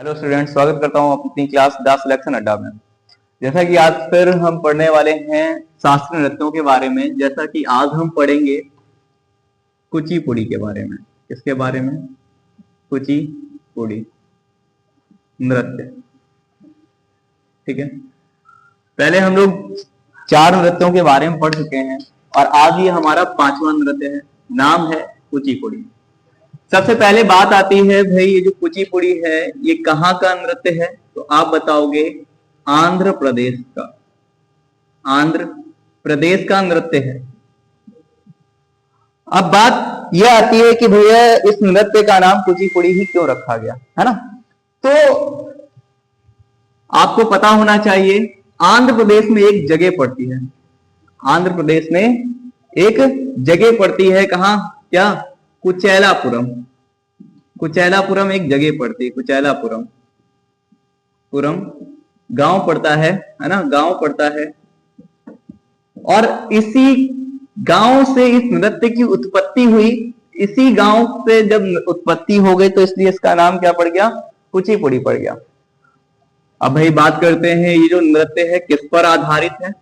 Hello student, स्वागत करता हूं अपनी क्लास द सिलेक्शन अड्डा में। जैसा कि आज फिर हम पढ़ने वाले हैं शास्त्रीय नृत्यों के बारे में। जैसा कि आज हम पढ़ेंगे कुचिपुड़ी के बारे में। किसके बारे में? कुचिपुड़ी नृत्य। ठीक है, पहले हम लोग 4 नृत्यों के बारे में पढ़ चुके हैं और आज ये हमारा 5वां नृत्य है। नाम है कुचिपुड़ी। सबसे पहले बात आती है भाई, ये जो कुचिपुड़ी है ये कहाँ का नृत्य है? तो आप बताओगे आंध्र प्रदेश का। आंध्र प्रदेश का नृत्य है। अब बात यह आती है कि भैया इस नृत्य का नाम कुचिपुड़ी ही क्यों रखा गया, है ना? तो आपको पता होना चाहिए, आंध्र प्रदेश में एक जगह पड़ती है। आंध्र प्रदेश में एक जगह पड़ती है। कहां? क्या? कुचेलापुरम। कुचेलापुरम एक जगह पड़ती है। कुचेलापुरम गांव पड़ता है ना? गांव पड़ता है। और इसी गांव से इस नृत्य की उत्पत्ति हुई। इसी गांव से जब उत्पत्ति हो गई तो इसलिए इसका नाम क्या पड़ गया? कुचिपुड़ी पड़ गया। अब भाई बात करते हैं, ये जो नृत्य है किस पर आधारित है?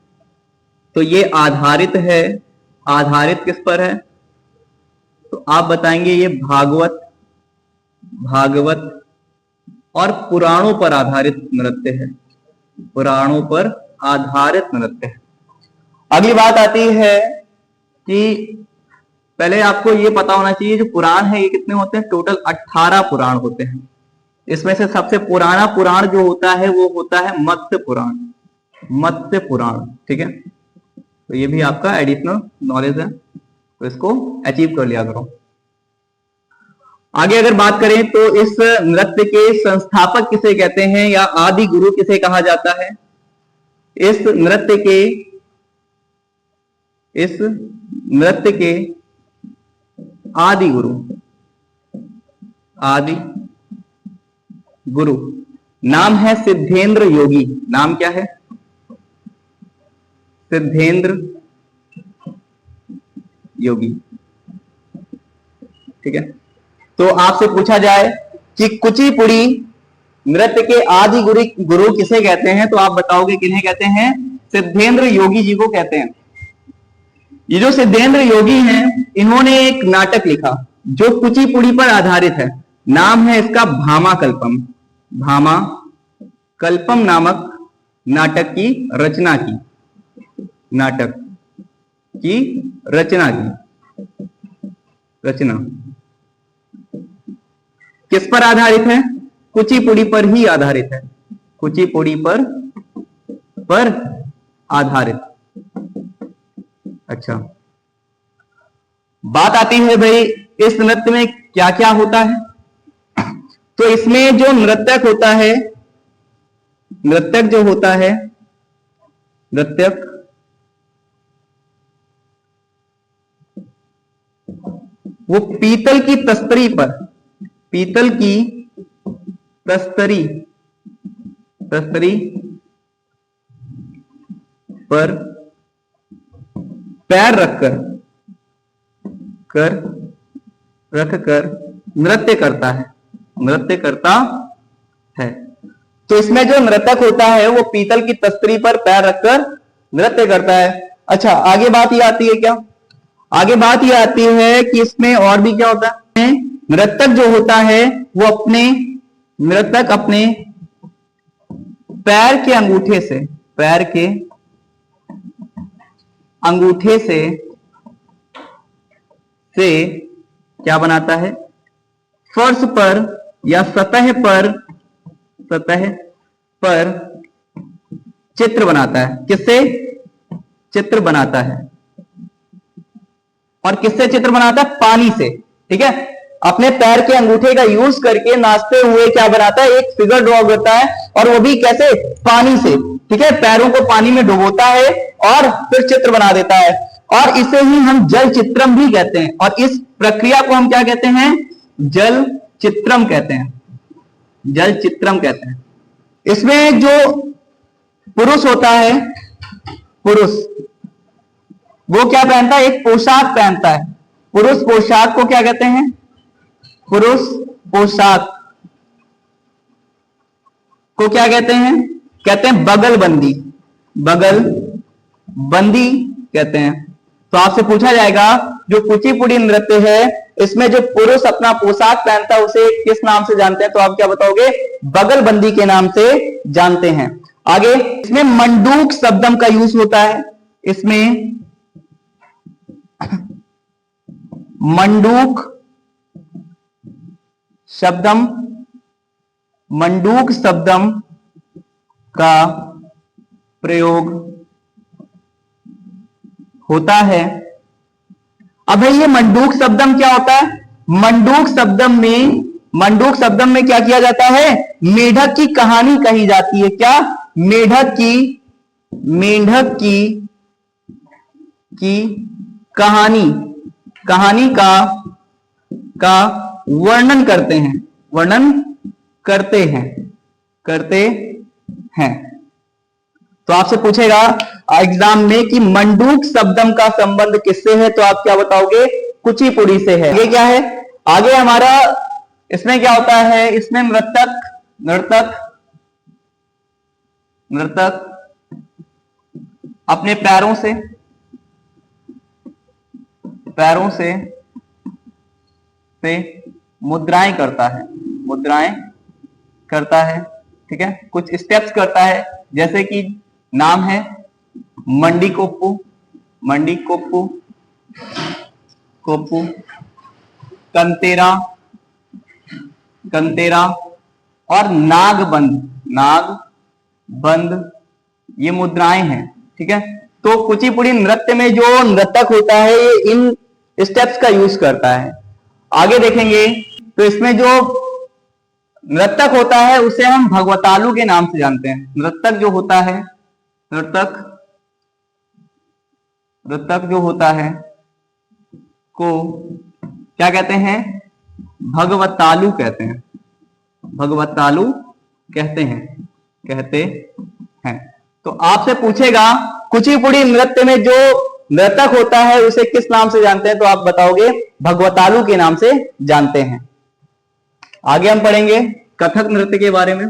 तो ये आधारित है, आधारित किस पर है? तो आप बताएंगे ये भागवत और पुराणों पर आधारित नृत्य है। पुराणों पर आधारित नृत्य है। अगली बात आती है कि पहले आपको ये पता होना चाहिए, जो पुराण है ये कितने होते हैं? टोटल 18 पुराण होते हैं। इसमें से सबसे पुराना पुराण जो होता है वो होता है मत्स्य पुराण। मत्स्य पुराण, ठीक है? तो ये भी आपका एडिशनल नॉलेज है, तो इसको अचीव कर लिया करो। आगे अगर बात करें तो इस नृत्य के संस्थापक किसे कहते हैं या आदि गुरु किसे कहा जाता है? इस नृत्य के आदि गुरु नाम है सिद्धेंद्र योगी। नाम क्या है? सिद्धेंद्र योगी। ठीक है, तो आपसे पूछा जाए कि कुचिपुड़ी नृत्य के आदि गुरु किसे कहते हैं, तो आप बताओगे किन्हें कहते हैं? सिद्धेंद्र योगी जी को कहते हैं। ये जो सिद्धेंद्र योगी हैं, इन्होंने एक नाटक लिखा जो कुचिपुड़ी पर आधारित है। नाम है इसका भामाकल्पम। भामाकल्पम नामक नाटक की रचना की। रचना किस पर आधारित है? कुचिपुड़ी पर ही आधारित है। कुचिपुड़ी पर आधारित। अच्छा, बात आती है भाई इस नृत्य में क्या क्या होता है? तो इसमें जो नृत्यक जो होता है नृत्यक वो पीतल की तस्तरी पर पैर रखकर नृत्य करता है। तो इसमें जो नृत्यक होता है वो पीतल की तस्तरी पर पैर रखकर नृत्य करता है। अच्छा, आगे बात ये आती है क्या? आगे बात ये आती है कि इसमें और भी क्या होता है? नृत्यक जो होता है वो अपने पैर के अंगूठे से क्या बनाता है? फर्श पर या सतह पर चित्र बनाता है। किससे? चित्र बनाता है। और किससे चित्र बनाता है? पानी से। ठीक है, अपने पैर के अंगूठे का यूज करके नाचते हुए क्या बनाता है? एक फिगर ड्रॉ करता है, और वो भी कैसे? पानी से। ठीक है, पैरों को पानी में डुबोता है और फिर चित्र बना देता है। और इसे ही हम जल चित्रम भी कहते हैं। और इस प्रक्रिया को हम क्या कहते हैं? जल चित्रम कहते हैं। इसमें जो पुरुष होता है, वो क्या पहनता है? एक पोशाक पहनता है। पुरुष पोशाक को क्या कहते हैं? पुरुष पोशाक। को क्या कहते हैं? कहते हैं बगल बंदी, बगल बंदी कहते हैं। तो आपसे पूछा जाएगा जो कुचिपुड़ी नृत्य है इसमें जो पुरुष अपना पोशाक पहनता है उसे किस नाम से जानते हैं? तो आप क्या बताओगे? बगल बंदी के नाम से जानते हैं। आगे इसमें मंडूक शब्दम का यूज होता है, इसमें मंडूक शब्दम, मंडूक शब्दम का प्रयोग होता है। अब भाई ये मंडूक शब्दम क्या होता है? मंडूक शब्दम में क्या किया जाता है? मेढक की कहानी कही जाती है। क्या? मेढक की कहानी का वर्णन करते हैं। तो आपसे पूछेगा एग्जाम में कि मंडूक शब्दम का संबंध किससे है? तो आप क्या बताओगे? कुचिपुड़ी से है। ये क्या है? आगे हमारा इसमें क्या होता है? इसमें नर्तक अपने पैरों से मुद्राएं करता है, ठीक है, कुछ स्टेप्स करता है, जैसे कि नाम है मंडी कोप्पू, कंतेरा और नागबंद, ये मुद्राएं हैं, ठीक है। तो कुचिपुड़ी नृत्य में जो नर्तक होता है ये इन स्टेप्स का यूज करता है। आगे देखेंगे तो इसमें जो नर्तक होता है उसे हम भगवतालु के नाम से जानते हैं। नर्तक जो होता है को क्या कहते हैं? भगवतालु कहते हैं। तो आपसे पूछेगा कुचिपुड़ी नृत्य में जो नर्तक होता है उसे किस नाम से जानते हैं? तो आप बताओगे भगवतालु के नाम से जानते हैं। आगे हम पढ़ेंगे कथक नृत्य के बारे में।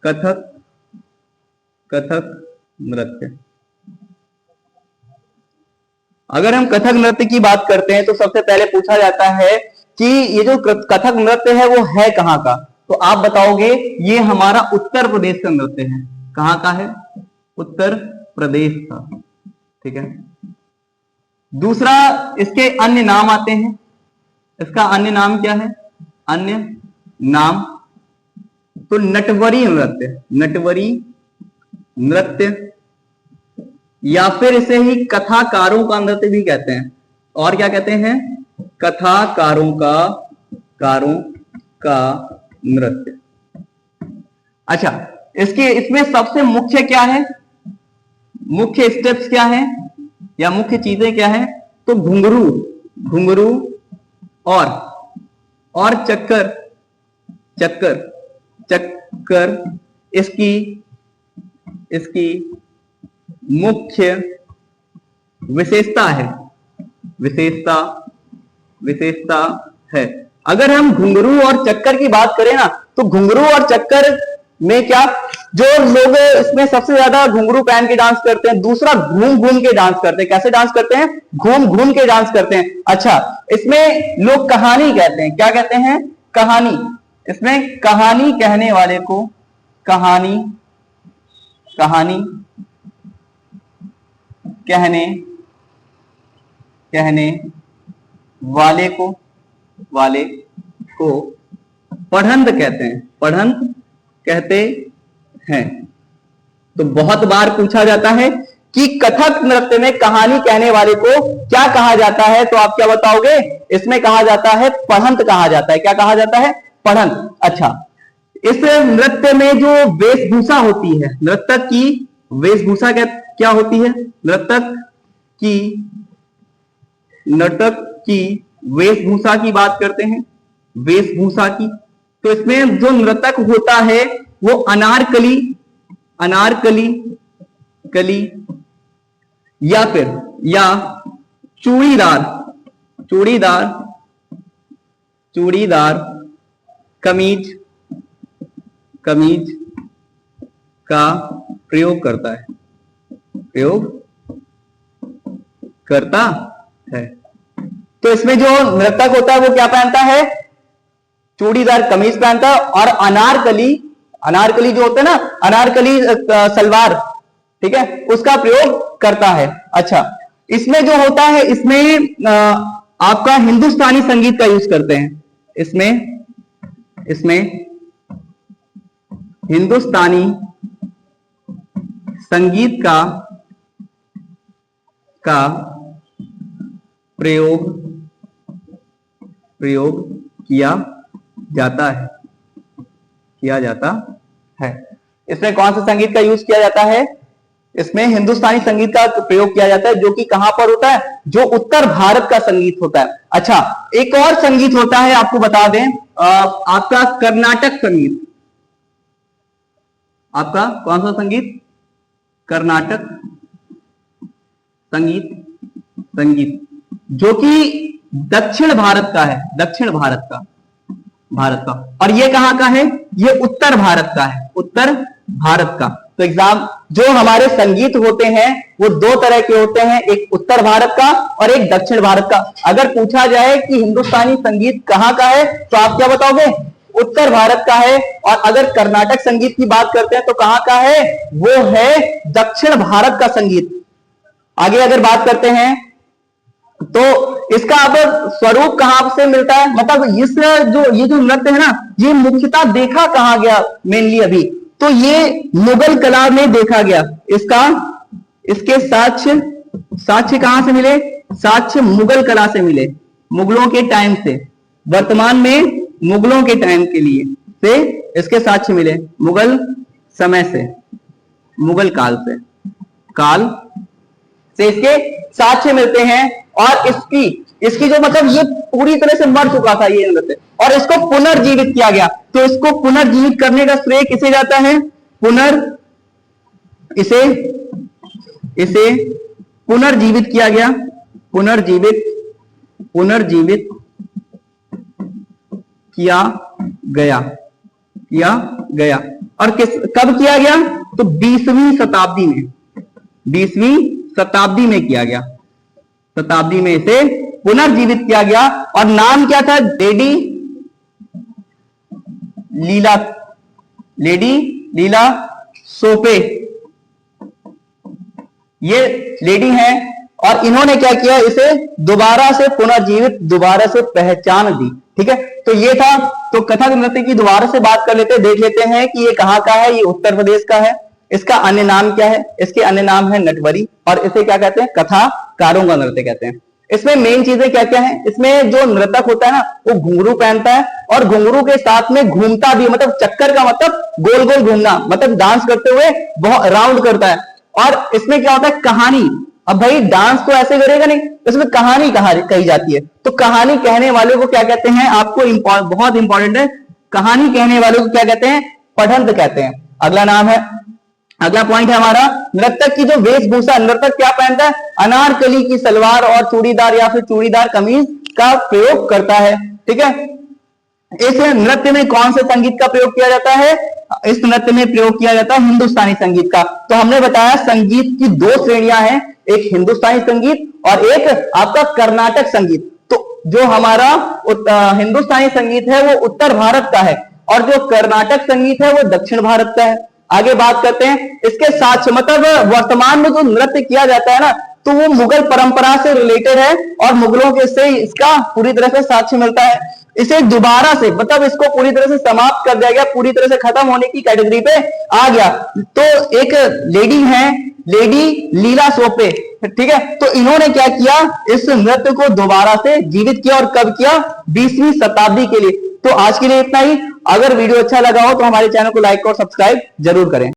कथक नृत्य, अगर हम कथक नृत्य की बात करते हैं तो सबसे पहले पूछा जाता है कि ये जो कथक नृत्य है वो है कहां का? तो आप बताओगे ये हमारा उत्तर प्रदेश का नृत्य है। कहां का है? उत्तर प्रदेश का, ठीक है। दूसरा इसके अन्य नाम आते हैं। इसका अन्य नाम क्या है? अन्य नाम तो नटवरी नृत्य या फिर इसे ही कथाकारों का नृत्य भी कहते हैं। और क्या कहते हैं? कथाकारों का नृत्य। अच्छा, इसमें सबसे मुख्य क्या है? मुख्य स्टेप्स क्या है या मुख्य चीजें क्या है? तो घुंघरू और चक्कर इसकी मुख्य विशेषता है। अगर हम घुंघरू और चक्कर की बात करें ना तो घुंघरू और चक्कर में क्या, जो लोग इसमें सबसे ज्यादा घुंघरू पहन के डांस करते हैं, दूसरा घूम के डांस करते हैं। कैसे डांस करते हैं? घूम के डांस करते हैं। अच्छा, इसमें लोग कहानी कहते हैं। क्या कहते हैं? कहानी। इसमें कहानी कहने वाले को कहानी कहने वाले को पढ़ंत कहते हैं। तो बहुत बार पूछा जाता है कि कथक नृत्य में कहानी कहने वाले को क्या कहा जाता है? तो आप क्या बताओगे? इसमें कहा जाता है पढ़ंत कहा जाता है। क्या कहा जाता है? पढ़ंत। अच्छा, इस नृत्य में जो वेशभूषा होती है, नर्तक की वेशभूषा क्या होती है? नर्तक की वेशभूषा की बात करते हैं। वेशभूषा की, तो इसमें जो नर्तक होता है वो अनारकली या चूड़ीदार कमीज का प्रयोग करता है, प्रयोग करता है। तो इसमें जो नर्तक होता है वो क्या पहनता है, चूड़ीदार कमीज पहनता है, और अनारकली, अनारकली जो होता है ना, अनारकली सलवार, ठीक है, उसका प्रयोग करता है। अच्छा, इसमें जो होता है, इसमें आपका हिंदुस्तानी संगीत का यूज करते हैं, इसमें हिंदुस्तानी संगीत का प्रयोग किया जाता है। इसमें कौन सा संगीत का यूज किया जाता है, इसमें हिंदुस्तानी संगीत का प्रयोग किया जाता है, जो कि कहां पर होता है, जो उत्तर भारत का संगीत होता है। अच्छा, एक और संगीत होता है, आपको बता दें, आपका कर्नाटक संगीत, आपका कौन सा संगीत, कर्नाटक संगीत जो कि दक्षिण भारत का है, दक्षिण भारत का, और ये कहां का है, ये उत्तर भारत का है, उत्तर भारत का। तो एग्जाम, जो हमारे संगीत होते हैं वो दो तरह के होते हैं, एक उत्तर भारत का और एक दक्षिण भारत का। अगर पूछा जाए कि हिंदुस्तानी संगीत कहां का है, तो आप क्या बताओगे, उत्तर भारत का है। और अगर कर्नाटक संगीत की बात करते हैं तो कहां का है, वो है दक्षिण भारत का संगीत। आगे अगर बात करते हैं तो इसका अब स्वरूप कहां से मिलता है, मतलब ये जो नृत्य है ना, ये मुख्यतः देखा कहां गया मेनली अभी, तो ये मुगल कला में देखा गया। इसके साक्ष्य कहां से मिले, साक्ष्य मुगल कला से मिले, मुगलों के टाइम से, वर्तमान में मुगलों के टाइम के लिए से इसके साक्ष्य मिले, मुगल समय से, मुगल काल से इसके साक्ष्य मिलते हैं। और इसकी जो मतलब ये पूरी तरह से मर चुका था ये नृत्य, और इसको पुनर्जीवित किया गया। तो इसको पुनर्जीवित करने का श्रेय किसे जाता है, इसे पुनर्जीवित किया गया, पुनर्जीवित किया गया। और कब किया गया, तो 20वीं शताब्दी में किया गया, शताब्दी में इसे पुनर्जीवित किया गया। और नाम क्या था, लेडी लीला सोपे, ये लेडी हैं, और इन्होंने क्या किया, इसे दोबारा से पुनर्जीवित, दोबारा से पहचान दी। ठीक है, तो ये था। तो कथक नृत्य की दोबारा से बात कर लेते, देख लेते हैं कि ये कहां का है। ये उत्तर प्रदेश का है। इसका अन्य नाम क्या है, इसके अन्य नाम है नटवरी, और इसे क्या कहते हैं, कथाकारों का नृत्य कहते हैं। इसमें मेन चीजें क्या क्या हैं, इसमें जो नृतक होता है ना, वो घुंघरू पहनता है, और घुंघरू के साथ में घूमता भी, मतलब चक्कर का मतलब गोल गोल घूमना, मतलब डांस करते हुए बहुत राउंड करता है। और इसमें क्या होता है, कहानी। अब भाई डांस तो ऐसे करेगा नहीं, इसमें कहानी कही जाती है। तो कहानी कहने वाले को क्या कहते हैं, आपको बहुत इंपॉर्टेंट है, कहानी कहने वाले को क्या कहते हैं, पढ़ंत कहते हैं। अगला नाम है, अगला पॉइंट है हमारा, नर्तक की जो वेशभूषा, नर्तक क्या पहनता है, अनारकली की सलवार और चूड़ीदार या फिर चूड़ीदार कमीज का प्रयोग करता है। ठीक है, इस नृत्य में कौन से संगीत का प्रयोग किया जाता है, इस नृत्य में प्रयोग किया जाता है हिंदुस्तानी संगीत का। तो हमने बताया संगीत की दो श्रेणियां हैं, एक हिंदुस्तानी संगीत और एक आपका कर्नाटक संगीत। तो जो हमारा हिंदुस्तानी संगीत है वो उत्तर भारत का है, और जो कर्नाटक संगीत है वो दक्षिण भारत का है। आगे बात करते हैं इसके साक्ष्य, मतलब वर्तमान में जो नृत्य किया जाता है ना, तो वो मुगल परंपरा से रिलेटेड है, और मुगलों के से इसका पूरी तरह से साक्ष्य मिलता है। इसे दोबारा से, मतलब इसको पूरी तरह से समाप्त कर दिया गया, पूरी तरह से खत्म होने की कैटेगरी पे आ गया। तो एक लेडी है, लेडी लीला सोपे, ठीक है, तो इन्होंने क्या किया, इस नृत्य को दोबारा से जीवित किया, और कब किया, 20वीं शताब्दी के लिए। तो आज के लिए इतना ही। अगर वीडियो अच्छा लगा हो तो हमारे चैनल को लाइक और सब्सक्राइब जरूर करें।